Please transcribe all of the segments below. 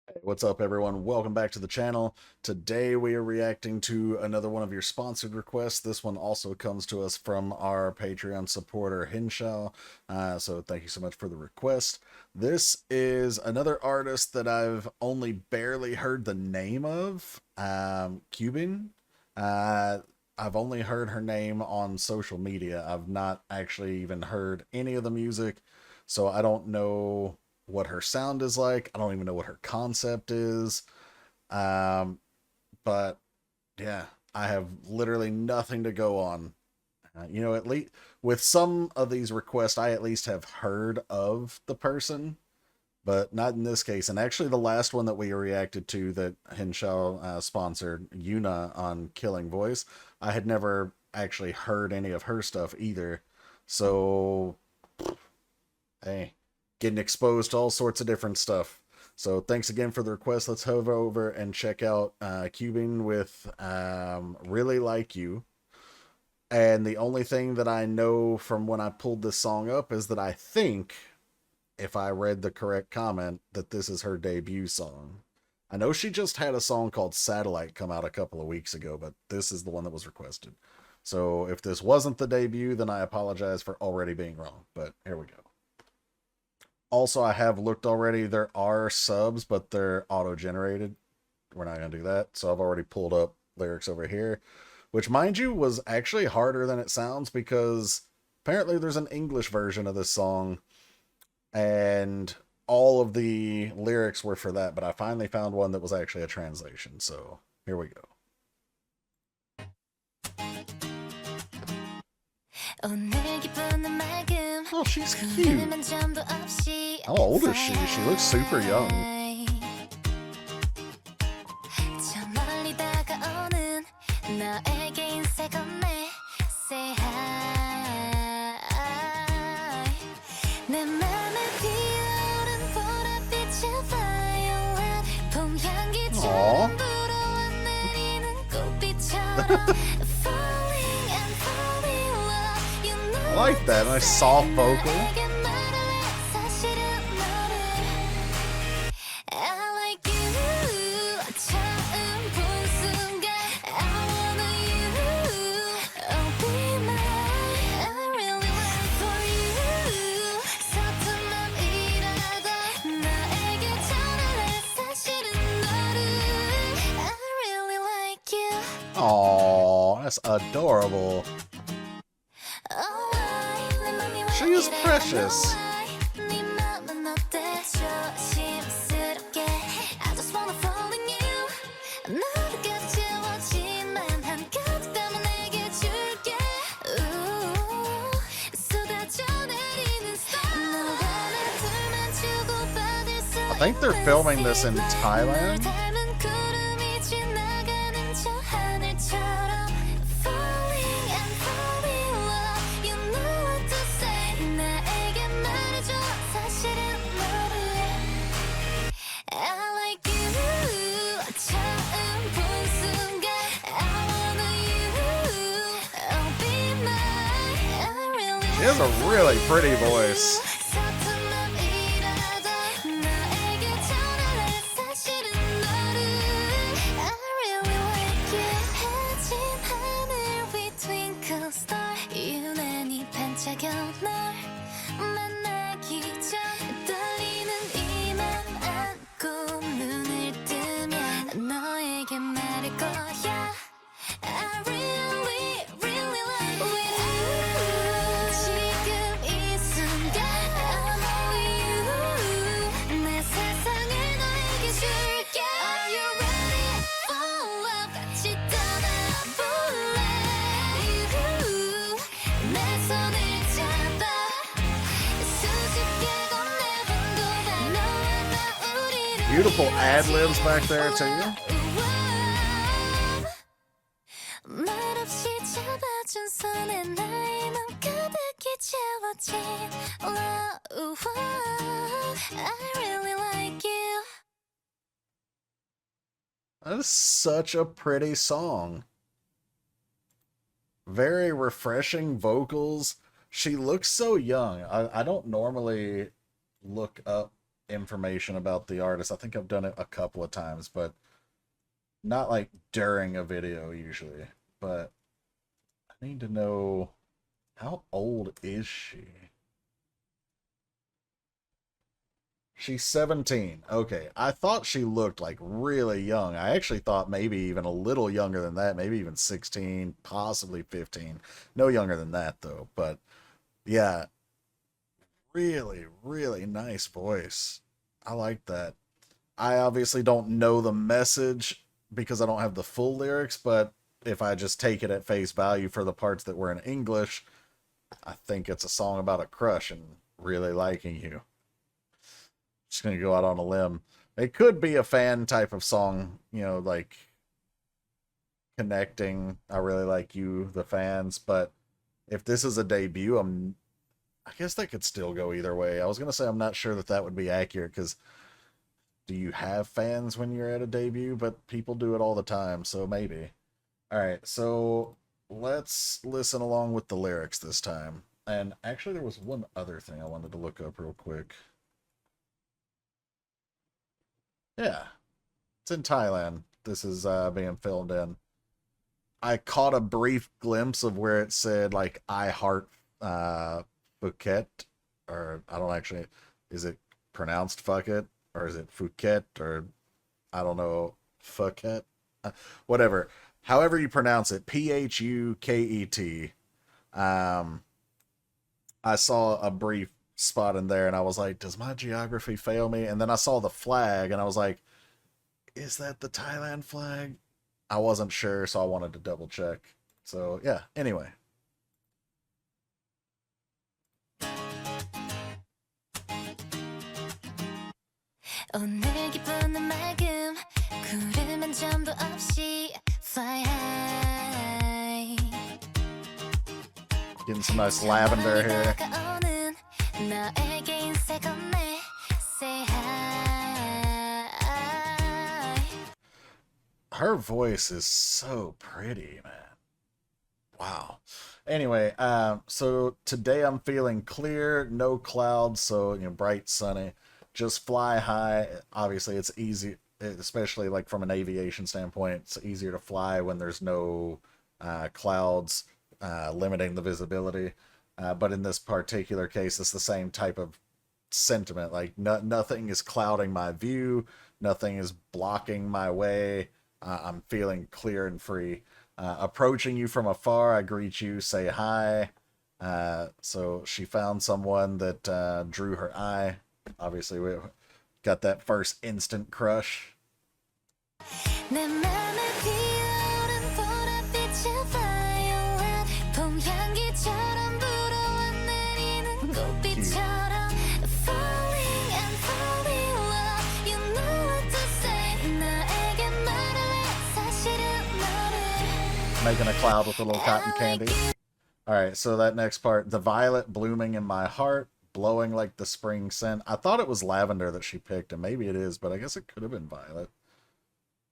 Hey, what's up, everyone? Welcome back to the channel. Today we are reacting to another one of your sponsored requests. This one also comes to us from our Patreon supporter, Hinshaw. So thank you so much for the request. This is another artist that I've only barely heard the name of, Gyubin. Uh, I've only heard her name on social media. I've not actually even heard any of the music, so I don't know what her sound is like. I don't even know what her concept is. Um, but yeah, I have literally nothing to go on. At least with some of these requests, I at least have heard of the person, but not in this case. And actually, the last one that we reacted to that Hinshaw sponsored, Yuna on Killing Voice, I had never actually heard any of her stuff either. So, hey, getting exposed to all sorts of different stuff. So thanks again for the request. Let's hover over and check out Gyubin with Really Like You. And the only thing that I know from when I pulled this song up is that I think, if I read the correct comment, that this is her debut song. I know she just had a song called Satellite come out a couple of weeks ago, but this is the one that was requested. So if this wasn't the debut, then I apologize for already being wrong. But here we go. Also, I have looked already. There are subs, but they're auto-generated. We're not going to do that. So I've already pulled up lyrics over here, which, mind you, was actually harder than it sounds because apparently there's an English version of this song, and all of the lyrics were for that, but I finally found one that was actually a translation. So here we go. Oh, she's cute. How old is she? She looks super young. Aww. I like that. Nice soft vocal. Aww, that's adorable. She is precious. I think they're filming this in Thailand. She has a really pretty voice. Beautiful ad-libs back there too. That is such a pretty song. Very refreshing vocals. She looks so young. I don't normally look up information about the artist. I think I've done it a couple of times, but not like during a video usually. But I need to know, how old is she? She's 17. Okay, I thought she looked like really young. I actually thought maybe even a little younger than that, maybe even 16, possibly 15. No younger than that though. But yeah, really, really nice voice. I like that. I obviously don't know the message because I don't have the full lyrics, but if I just take it at face value for the parts that were in English, I think it's a song about a crush and really liking you. Just gonna go out on a limb. It could be a fan type of song, you know, like connecting. I really like you, the fans, but if this is a debut, I guess that could still go either way. I was gonna say I'm not sure that that would be accurate because do you have fans when you're at a debut? But people do it all the time, so maybe. All right, so let's listen along with the lyrics this time. And actually, there was one other thing I wanted to look up real quick. Yeah, it's in Thailand. This is being filmed in. I caught a brief glimpse of where it said like "I heart Phuket," or I don't actually. Is it pronounced "fuck it" or is it Phuket or I don't know Phuket? Whatever. However you pronounce it, Phuket. Um, I saw a brief spot in there and I was like, does my geography fail me? And then I saw the flag and I was like, is that the Thailand flag? I wasn't sure, so I wanted to double check. So yeah, anyway. 오늘 기분은 맑음 구름은 전부 없이 fly high Getting some nice lavender here. 다가오는 너에게 인사 건네 say hi Her voice is so pretty, man. Wow. Anyway, so today I'm feeling clear, no clouds, so you know, bright, sunny. Just fly high. Obviously, it's easy, especially like from an aviation standpoint. It's easier to fly when there's no clouds limiting the visibility. But in this particular case, it's the same type of sentiment. Like nothing is clouding my view, nothing is blocking my way. I'm feeling clear and free. Approaching you from afar, I greet you, say hi. So she found someone that drew her eye. Obviously, we got that first instant crush. 내 맘에 피어오른 보랏빛의 violet 봄 향기처럼 불어와 내리는 꽃빛처럼 falling and falling love you know what to say 나에게 말할래 사실은 너를 Making a cloud with a little cotton candy. Alright, so that next part, the violet blooming in my heart, blowing like the spring scent. I thought it was lavender that she picked, and maybe it is, but I guess it could have been violet.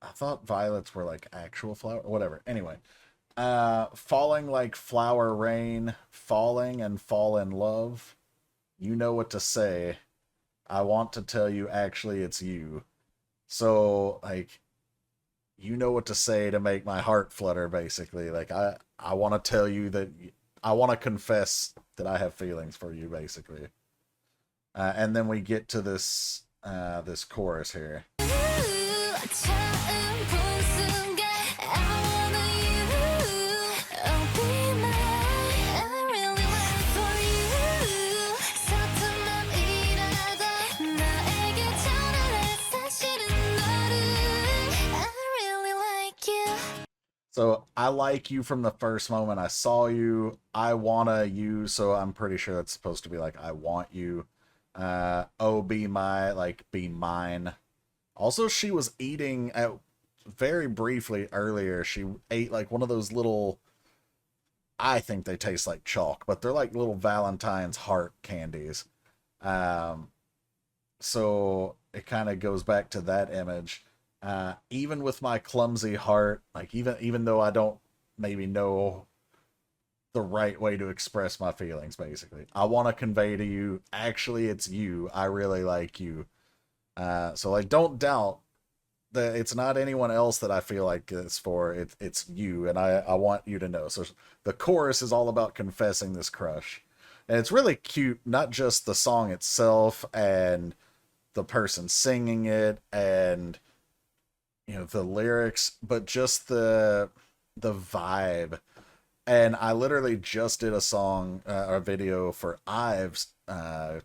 I thought violets were like actual flower, whatever. Anyway, falling like flower rain, falling and fall in love. You know what to say. I want to tell you, actually, it's you. So, like, you know what to say to make my heart flutter, basically. Like, I want to tell you that I want to confess that I have feelings for you, basically. And then we get to this this chorus here. 처음 본 순간 I wanna you oh be mine I really went for you 서툰 맘이라도 나에게 전할래 사실은 너를 I really like you So I like you from the first moment I saw you. I wanna you, so I'm pretty sure that's supposed to be like I want you. Oh, be my, like be mine. Also, she was eating at very briefly earlier. She ate like one of those little. I think they taste like chalk, but they're like little Valentine's heart candies. Um, so it kind of goes back to that image. Even with my clumsy heart, like even though I don't maybe know the right way to express my feelings, basically, I want to convey to you, actually, it's you. I really like you. So like, don't doubt that it's not anyone else that I feel like it's for. It's you, and I want you to know. So the chorus is all about confessing this crush, and it's really cute. Not just the song itself and the person singing it, and the lyrics, but just the vibe. And I literally just did a song, a video for Ive's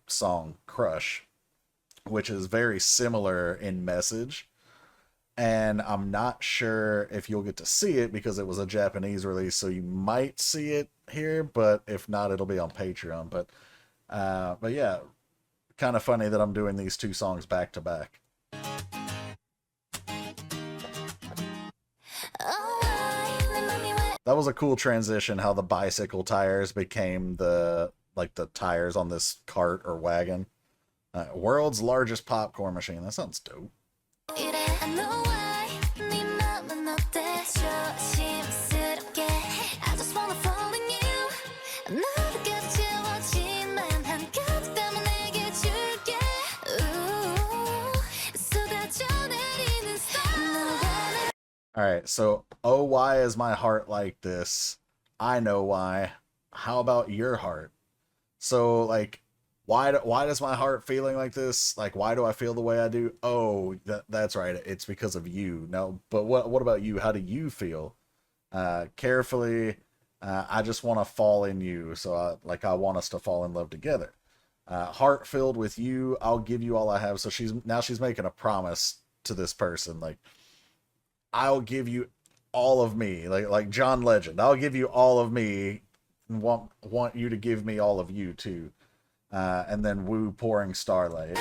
song "Crush," which is very similar in message. And I'm not sure if you'll get to see it because it was a Japanese release, so you might see it here, but if not, it'll be on Patreon. But yeah, kind of funny that I'm doing these two songs back to back. That was a cool transition, how the bicycle tires became the tires on this cart or wagon. World's largest popcorn machine. That sounds dope. Alright, so, oh, why is my heart like this? I know why. How about your heart? So, like, why does my heart feeling like this? Like, why do I feel the way I do? Oh, that's right. It's because of you. No, but what about you? How do you feel? Carefully, I just want to fall in you. So, I want us to fall in love together. Heart filled with you. I'll give you all I have. So she's making a promise to this person. Like, I'll give you all of me, like John Legend. I'll give you all of me, and want you to give me all of you too. And then woo pouring starlight.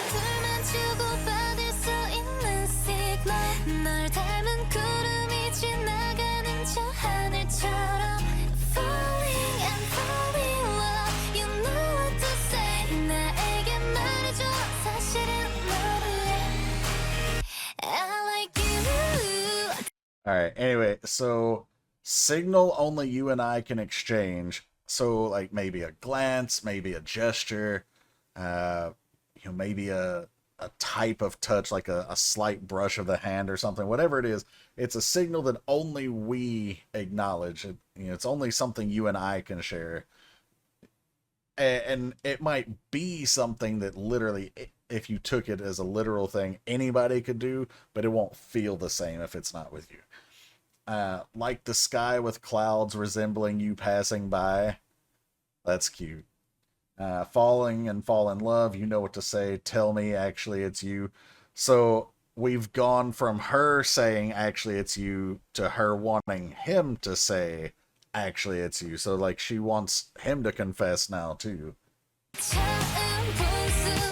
All right. Anyway, so signal only you and I can exchange. So like maybe a glance, maybe a gesture, uh, maybe a type of touch, like a slight brush of the hand or something. Whatever it is, it's a signal that only we acknowledge. It's only something you and I can share. And it might be something that literally, if you took it as a literal thing, anybody could do, but it won't feel the same if it's not with you. Like the sky with clouds resembling you passing by. That's cute. Falling and fall in love. You know what to say. Tell me, actually, it's you. So we've gone from her saying, actually, it's you, to her wanting him to say, actually, it's you. So, like, she wants him to confess now, too.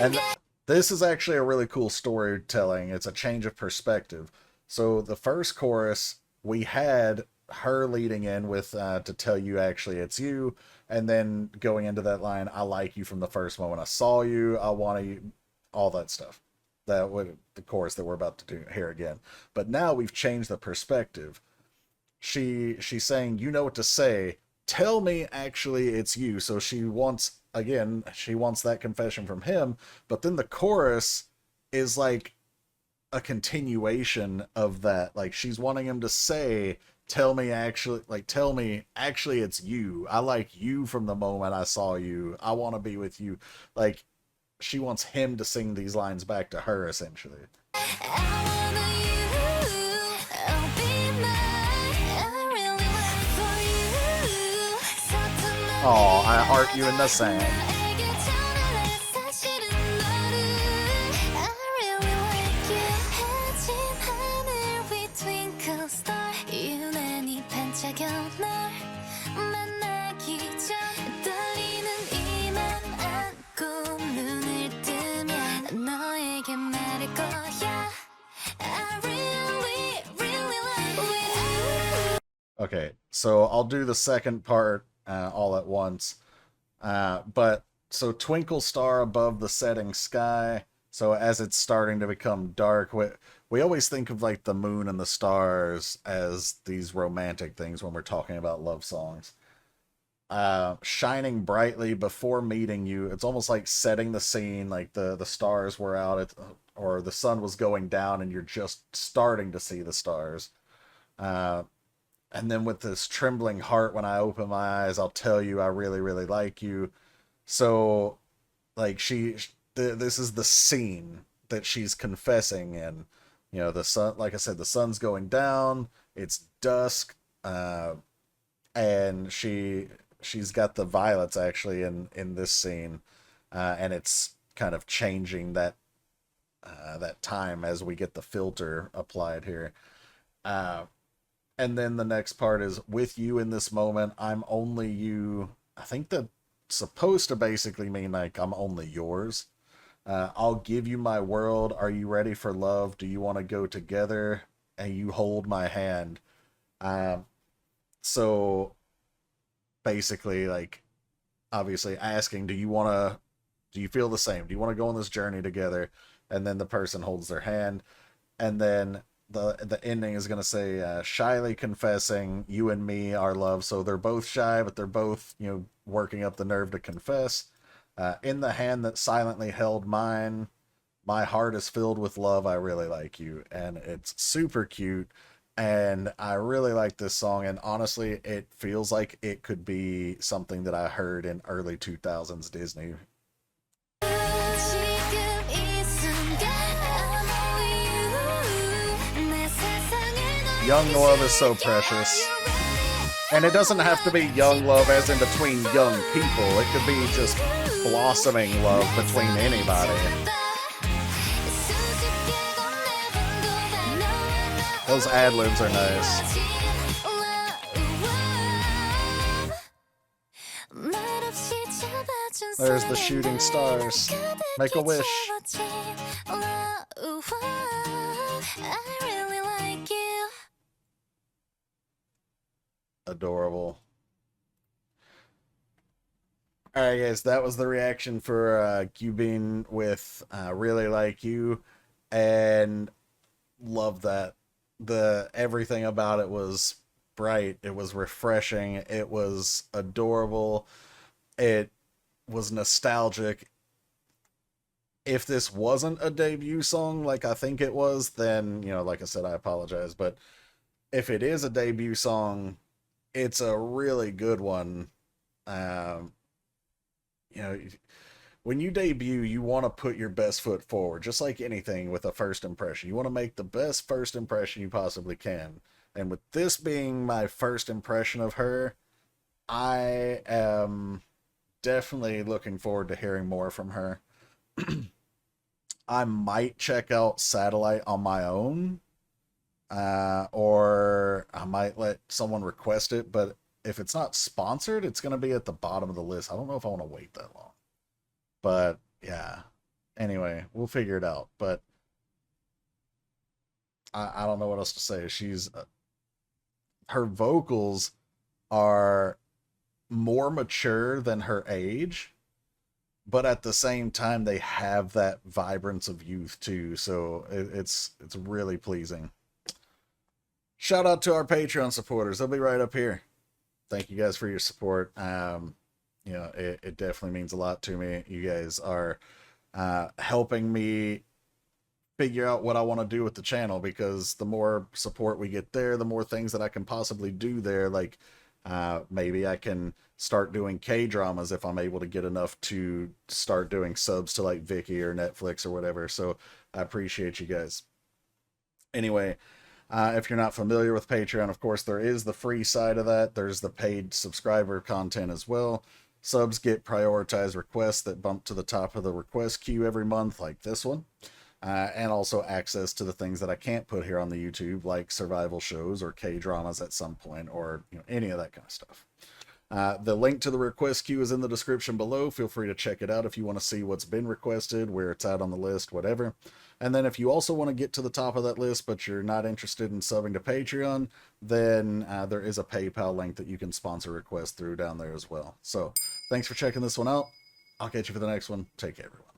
And this is actually a really cool storytelling. It's a change of perspective. So the first chorus, we had her leading in with to tell you actually it's you, and then going into that line, I like you from the first moment I saw you, I want you, all that stuff. That would the chorus that we're about to do here again. But now we've changed the perspective. She's saying, you know what to say, tell me actually it's you. So she wants that confession from him, but then the chorus is like a continuation of that. Like she's wanting him to say, tell me actually it's you. I like you from the moment I saw you. I want to be with you. Like she wants him to sing these lines back to her, essentially. Oh, I heart you in the sand. Okay, so I'll do the second part all at once. But so twinkle star above the setting sky. So as it's starting to become dark, we always think of like the moon and the stars as these romantic things when we're talking about love songs. shining brightly before meeting you. It's almost like setting the scene, like the stars were out or the sun was going down and you're just starting to see the stars. Uh, and then with this trembling heart, when I open my eyes, I'll tell you I really, really like you. So, like, this is the scene that she's confessing in. You know, the sun, like I said, the sun's going down, it's dusk, and she's got the violets actually in this scene, and it's kind of changing that time as we get the filter applied here. And then the next part is with you in this moment. I'm only you. I think that's supposed to basically mean like I'm only yours. I'll give you my world. Are you ready for love? Do you want to go together? And you hold my hand. So basically, like, obviously asking, do you feel the same? Do you want to go on this journey together? And then the person holds their hand. And then the ending is going to say, shyly confessing, you and me, our love. So they're both shy, but they're both, working up the nerve to confess. In the hand that silently held mine, my heart is filled with love. I really like you. And it's super cute. And I really like this song. And honestly, it feels like it could be something that I heard in early 2000s Disney. Young love is so precious. And it doesn't have to be young love as in between young people. It could be just blossoming love between anybody. Those ad-libs are nice. There's the shooting stars. Make a wish. Adorable. Alright guys, that was the reaction for Gyubin with Really Like You, and love that. Everything about it was bright, it was refreshing, it was adorable, it was nostalgic. If this wasn't a debut song like I think it was, then, like I said, I apologize, but if it is a debut song, it's a really good one. When you debut, you want to put your best foot forward, just like anything with a first impression. You want to make the best first impression you possibly can. And with this being my first impression of her, I am definitely looking forward to hearing more from her. I might check out Satellite on my own, or I might let someone request it, but if it's not sponsored, it's going to be at the bottom of the list. I don't know if I want to wait that long. But, yeah. Anyway, we'll figure it out. But I don't know what else to say. Her vocals are more mature than her age, but at the same time, they have that vibrance of youth, too. So it's really pleasing. Shout out to our Patreon supporters. They'll be right up here. Thank you guys for your support. It definitely means a lot to me. You guys are helping me figure out what I want to do with the channel, because the more support we get there, the more things that I can possibly do there. Like maybe I can start doing K-dramas if I'm able to get enough to start doing subs to like Viki or Netflix or whatever. So I appreciate you guys. Anyway, if you're not familiar with Patreon, of course, there is the free side of that. There's the paid subscriber content as well. Subs get prioritized requests that bump to the top of the request queue every month, like this one. And also access to the things that I can't put here on the YouTube, like survival shows or K-dramas at some point, or any of that kind of stuff. The link to the request queue is in the description below. Feel free to check it out if you want to see what's been requested, where it's at on the list, whatever. And then if you also want to get to the top of that list, but you're not interested in subbing to Patreon, then there is a PayPal link that you can sponsor requests through down there as well. So thanks for checking this one out. I'll catch you for the next one. Take care, everyone.